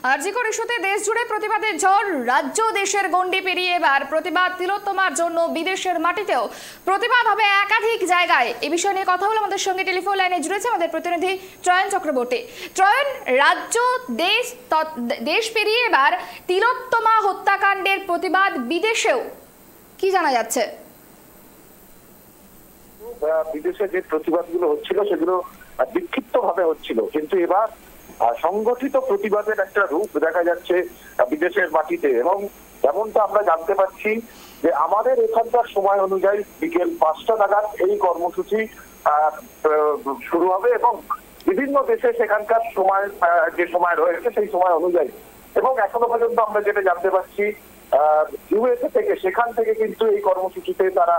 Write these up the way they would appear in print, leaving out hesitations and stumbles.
আরজিকর ইস্যুতে দেশ জুড়ে প্রতিবাদের ঝড়। রাজ্য দেশের গণ্ডি পেরিয়ে এবার প্রতিবাদ তিলোত্তমার জন্য বিদেশের মাটিতেও প্রতিবাদ হবে একাধিক জায়গায়। এই বিষয় নিয়ে কথা বলে আমাদের সঙ্গে টেলিফোন লাইনে জুড়েছে আমাদের প্রতিনিধি ত্রয়ন চক্রবর্তী। ত্রয়ন, রাজ্য দেশ পেরিয়ে এবার তিলোত্তমা হত্যাকাণ্ডের প্রতিবাদ বিদেশেও, কি জানা যাচ্ছে? বিদেশে যে প্রতিবাদগুলো হচ্ছিল সেগুলো বিক্ষিপ্ত ভাবে হচ্ছিল, কিন্তু এবার সংগঠিত প্রতিবাদের একটা রূপ দেখা যাচ্ছে বিদেশের মাটিতে। এবং যেমনটা আমরা জানতে পারছি যে আমাদের এখানকার সময় অনুযায়ী বিকেল 5টা নাগাদ এই কর্মসূচি শুরু হবে এবং বিভিন্ন দেশে সেখানকার সময় যে সময় রয়েছে সেই সময় অনুযায়ী। এবং এখনো পর্যন্ত আমরা যেটা জানতে পারছি ইউএসএ থেকে, সেখান থেকে কিন্তু এই কর্মসূচিতে তারা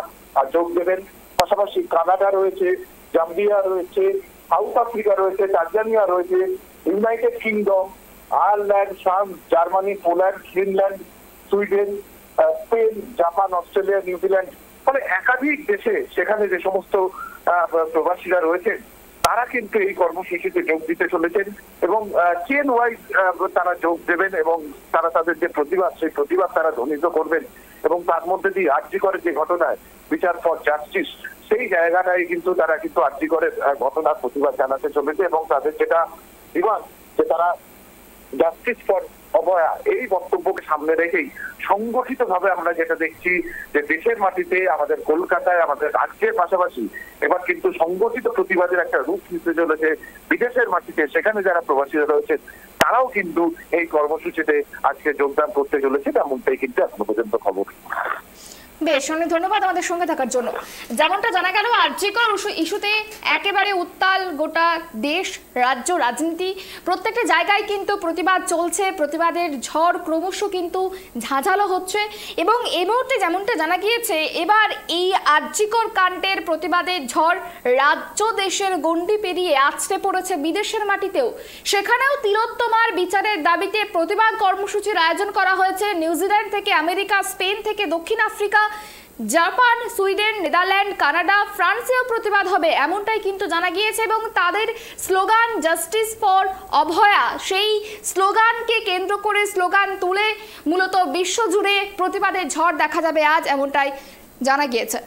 যোগ দেবেন। পাশাপাশি কানাডা রয়েছে, জাম্বিয়া রয়েছে, সাউথ আফ্রিকা রয়েছে, তানজানিয়া রয়েছে, United kingdom, Ireland, France, Germany, Poland, Finland, Sweden, Spain, Japan, Australia, New Zealand, মানে একাধিক দেশে সেখানে যে সমস্ত প্রবাসীরা রয়েছেন তারা কিন্তু এই কর্মসূচিতে যোগ দিতে চলেছেন এবং চেন ওয়াইজ তারা যোগ দেবেন এবং তারা তাদের যে প্রতিবাদ সেই প্রতিবাদ তারা ধ্বনিত করবেন। এবং তার মধ্যে দিয়ে আরজিকরের যে ঘটনায় বিচার ফর জাস্টিস, সেই জায়গাটাই কিন্তু তারা কিন্তু আরজিকরের ঘটনার প্রতিবাদ জানাতে চলেছে এবং তাদের যেটা ডিমান্ড যে তারা জাস্টিস ফর অভয়া এই বক্তব্যকে সামনে রেখেই সংগঠিত ভাবে আমরা যেটা দেখছি যে দেশের মাটিতে, আমাদের কলকাতায়, আমাদের রাজ্যের পাশাপাশি এবার কিন্তু সংগঠিত প্রতিবাদের একটা রূপ নিতে চলেছে বিদেশের মাটিতে। সেখানে যারা প্রবাসীরা রয়েছেন তারাও কিন্তু এই কর্মসূচিতে আজকে যোগদান করতে চলেছে, তেমনটাই কিন্তু এখনো পর্যন্ত খবর। বেশ, অনেক ধন্যবাদ আমাদের সঙ্গে থাকার জন্য। যেমনটা জানা গেল, আরজিকর ইস্যুতে একেবারে উত্তাল গোটা দেশ, রাজ্য, রাজনীতি, প্রত্যেকটা জায়গায় কিন্তু প্রতিবাদ চলছে। প্রতিবাদের ঝড় ক্রমশ কিন্তু ঝাঁঝালো হচ্ছে এবং এই মুহূর্তে যেমনটা জানা গিয়েছে এবার এই আরজিকর কাণ্ডের প্রতিবাদের ঝড় রাজ্য দেশের গণ্ডি পেরিয়ে আছড়ে পড়েছে বিদেশের মাটিতেও। সেখানেও তিলোত্তমার বিচারের দাবিতে প্রতিবাদ কর্মসূচির আয়োজন করা হয়েছে। নিউজিল্যান্ড থেকে আমেরিকা, স্পেন থেকে দক্ষিণ Africa, Japan, Sweden, Netherland, Canada, ফ্রান্সেও প্রতিবাদ হবে এমনটাই কিন্তু জানা গিয়েছে। এবং তাদের স্লোগান জাস্টিস ফর অভয়া, সেই স্লোগানকে কেন্দ্র করে স্লোগান তুলে মূলত বিশ্বজুড়ে প্রতিবাদের ঝড় দেখা যাবে আজ, এমনটাই জানা গিয়েছে।